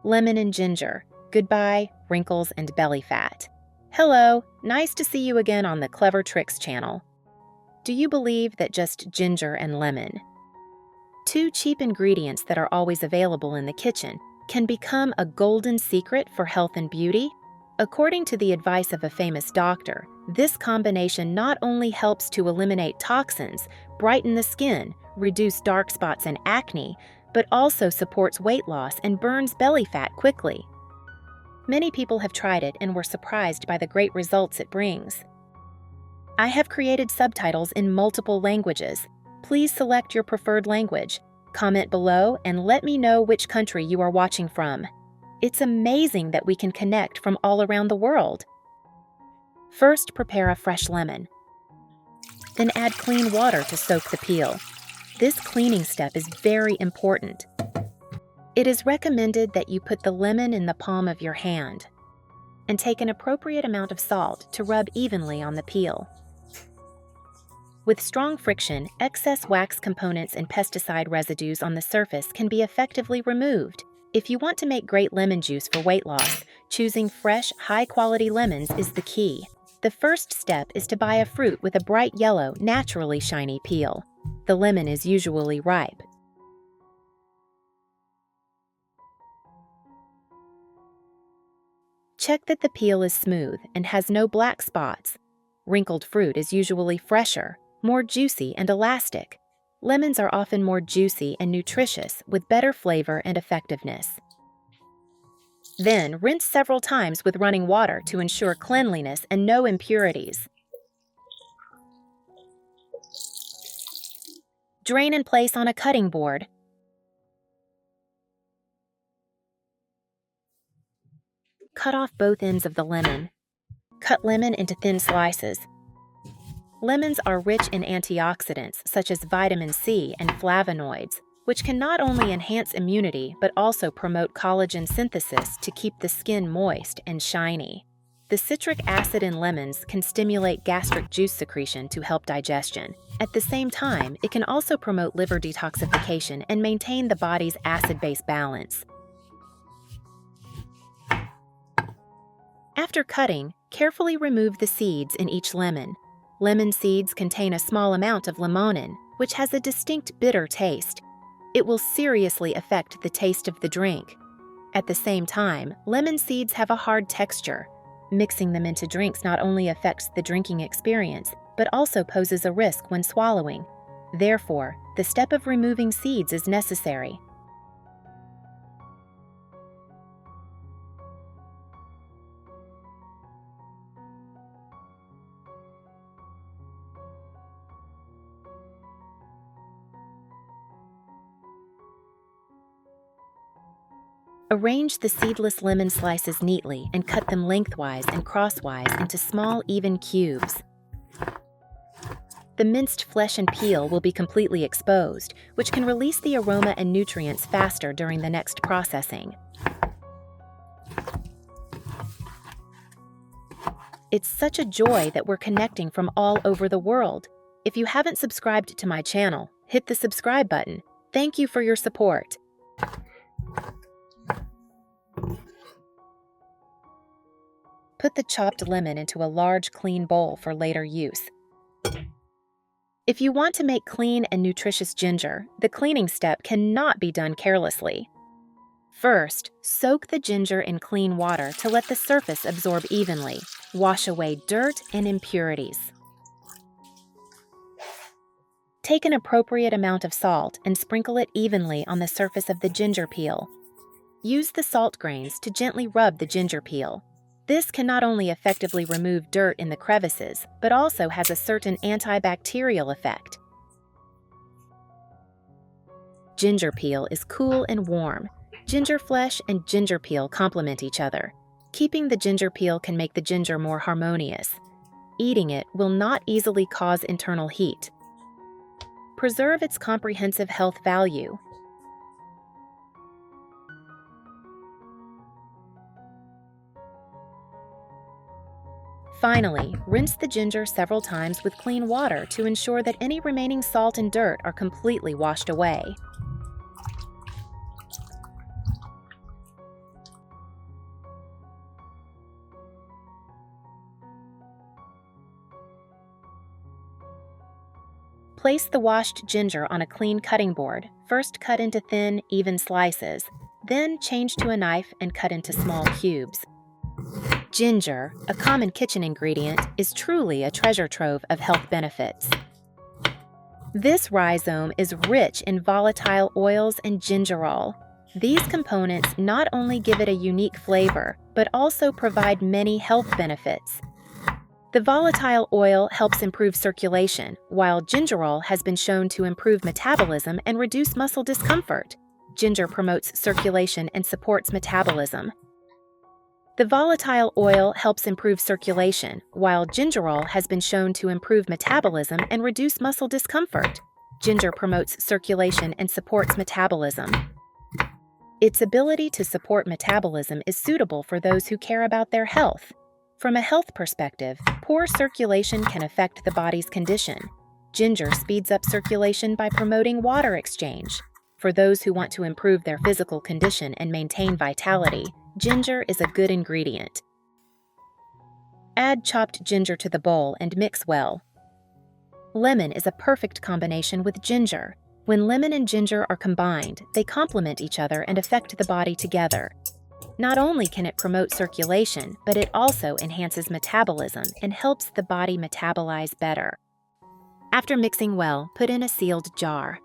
Lemon and ginger. Goodbye, wrinkles and belly fat. Hello, nice to see you again on the Clever Tricks channel. Do you believe that just ginger and lemon, two cheap ingredients that are always available in the kitchen, can become a golden secret for health and beauty? According to the advice of a famous doctor, this combination not only helps to eliminate toxins, brighten the skin, reduce dark spots and acne, but also supports weight loss and burns belly fat quickly. Many people have tried it and were surprised by the great results it brings. I have created subtitles in multiple languages. Please select your preferred language, comment below, and let me know which country you are watching from. It's amazing that we can connect from all around the world. First, prepare a fresh lemon. Then add clean water to soak the peel. This cleaning step is very important. It is recommended that you put the lemon in the palm of your hand and take an appropriate amount of salt to rub evenly on the peel. With strong friction, excess wax components and pesticide residues on the surface can be effectively removed. If you want to make great lemon juice for weight loss, choosing fresh, high-quality lemons is the key. The first step is to buy a fruit with a bright yellow, naturally shiny peel. The lemon is usually ripe. Check that the peel is smooth and has no black spots. Wrinkled fruit is usually fresher, more juicy and elastic. Lemons are often more juicy and nutritious with better flavor and effectiveness. Then, rinse several times with running water to ensure cleanliness and no impurities. Drain and place on a cutting board. Cut off both ends of the lemon. Cut lemon into thin slices. Lemons are rich in antioxidants such as vitamin C and flavonoids, which can not only enhance immunity but also promote collagen synthesis to keep the skin moist and shiny. The citric acid in lemons can stimulate gastric juice secretion to help digestion. At the same time, it can also promote liver detoxification and maintain the body's acid-base balance. After cutting, carefully remove the seeds in each lemon. Lemon seeds contain a small amount of limonene, which has a distinct bitter taste. It will seriously affect the taste of the drink. At the same time, lemon seeds have a hard texture. Mixing them into drinks not only affects the drinking experience, but also poses a risk when swallowing. Therefore, the step of removing seeds is necessary. Arrange the seedless lemon slices neatly and cut them lengthwise and crosswise into small, even cubes. The minced flesh and peel will be completely exposed, which can release the aroma and nutrients faster during the next processing. It's such a joy that we're connecting from all over the world. If you haven't subscribed to my channel, hit the subscribe button. Thank you for your support. Put the chopped lemon into a large, clean bowl for later use. If you want to make clean and nutritious ginger, the cleaning step cannot be done carelessly. First, soak the ginger in clean water to let the surface absorb evenly. Wash away dirt and impurities. Take an appropriate amount of salt and sprinkle it evenly on the surface of the ginger peel. Use the salt grains to gently rub the ginger peel. This can not only effectively remove dirt in the crevices, but also has a certain antibacterial effect. Ginger peel is cool and warm. Ginger flesh and ginger peel complement each other. Keeping the ginger peel can make the ginger more harmonious. Eating it will not easily cause internal heat. Preserve its comprehensive health value. Finally, rinse the ginger several times with clean water to ensure that any remaining salt and dirt are completely washed away. Place the washed ginger on a clean cutting board. First cut into thin, even slices. Then change to a knife and cut into small cubes. Ginger, a common kitchen ingredient, is truly a treasure trove of health benefits. This rhizome is rich in volatile oils and gingerol. These components not only give it a unique flavor, but also provide many health benefits. The volatile oil helps improve circulation, while gingerol has been shown to improve metabolism and reduce muscle discomfort. Ginger promotes circulation and supports metabolism. The volatile oil helps improve circulation, while gingerol has been shown to improve metabolism and reduce muscle discomfort. Ginger promotes circulation and supports metabolism. Its ability to support metabolism is suitable for those who care about their health. From a health perspective, poor circulation can affect the body's condition. Ginger speeds up circulation by promoting water exchange. For those who want to improve their physical condition and maintain vitality, ginger is a good ingredient. Add chopped ginger to the bowl and mix well. Lemon is a perfect combination with ginger. When lemon and ginger are combined, they complement each other and affect the body together. Not only can it promote circulation, but it also enhances metabolism and helps the body metabolize better. After mixing well, put in a sealed jar.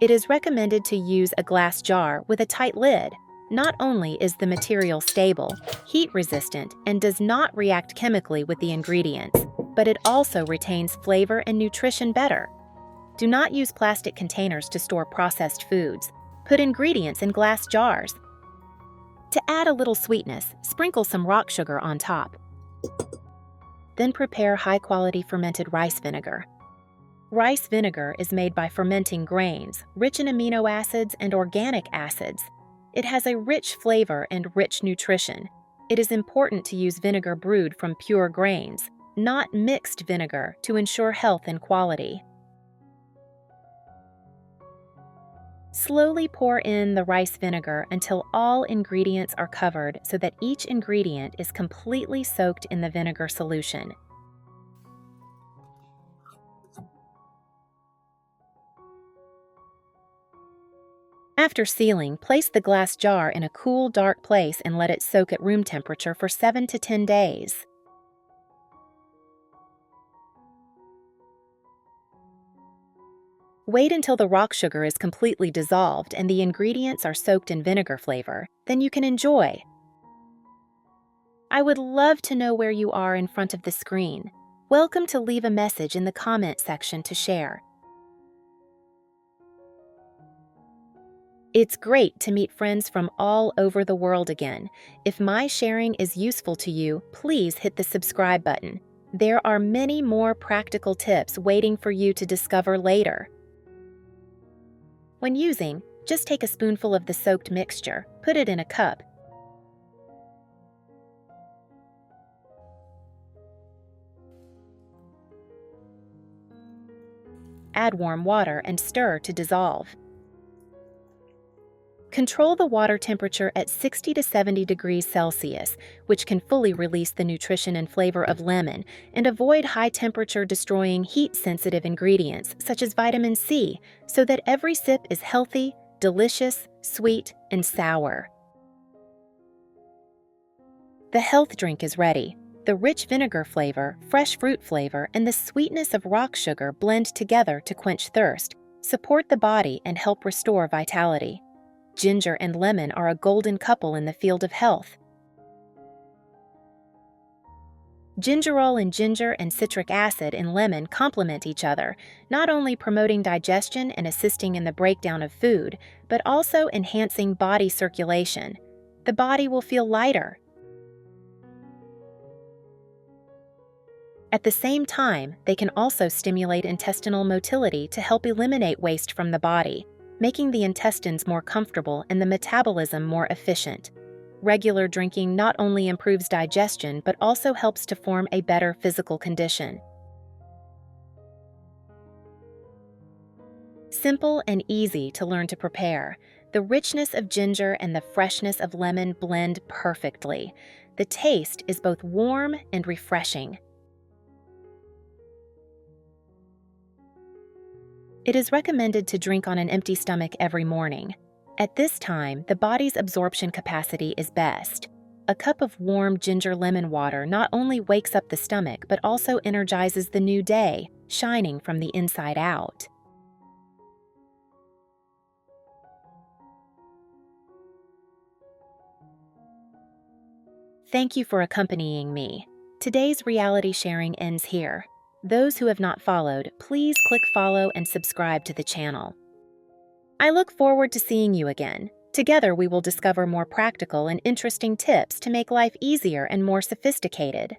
It is recommended to use a glass jar with a tight lid. Not only is the material stable, heat-resistant, and does not react chemically with the ingredients, but it also retains flavor and nutrition better. Do not use plastic containers to store processed foods. Put ingredients in glass jars. To add a little sweetness, sprinkle some rock sugar on top. Then prepare high-quality fermented rice vinegar. Rice vinegar is made by fermenting grains, rich in amino acids and organic acids. It has a rich flavor and rich nutrition. It is important to use vinegar brewed from pure grains, not mixed vinegar, to ensure health and quality. Slowly pour in the rice vinegar until all ingredients are covered so that each ingredient is completely soaked in the vinegar solution. After sealing, place the glass jar in a cool, dark place and let it soak at room temperature for 7 to 10 days. Wait until the rock sugar is completely dissolved and the ingredients are soaked in vinegar flavor, then you can enjoy. I would love to know where you are in front of the screen. Welcome to leave a message in the comment section to share. It's great to meet friends from all over the world again. If my sharing is useful to you, please hit the subscribe button. There are many more practical tips waiting for you to discover later. When using, just take a spoonful of the soaked mixture, put it in a cup. Add warm water and stir to dissolve. Control the water temperature at 60 to 70 degrees Celsius, which can fully release the nutrition and flavor of lemon, and avoid high-temperature destroying heat-sensitive ingredients such as vitamin C, so that every sip is healthy, delicious, sweet, and sour. The health drink is ready. The rich vinegar flavor, fresh fruit flavor, and the sweetness of rock sugar blend together to quench thirst, support the body, and help restore vitality. Ginger and lemon are a golden couple in the field of health. Gingerol in ginger and citric acid in lemon complement each other, not only promoting digestion and assisting in the breakdown of food, but also enhancing body circulation. The body will feel lighter. At the same time, they can also stimulate intestinal motility to help eliminate waste from the body, making the intestines more comfortable and the metabolism more efficient. Regular drinking not only improves digestion, but also helps to form a better physical condition. Simple and easy to learn to prepare. The richness of ginger and the freshness of lemon blend perfectly. The taste is both warm and refreshing. It is recommended to drink on an empty stomach every morning. At this time, the body's absorption capacity is best. A cup of warm ginger lemon water not only wakes up the stomach but also energizes the new day, shining from the inside out. Thank you for accompanying me. Today's reality sharing ends here. Those who have not followed, please click follow and subscribe to the channel. I look forward to seeing you again. Together we will discover more practical and interesting tips to make life easier and more sophisticated.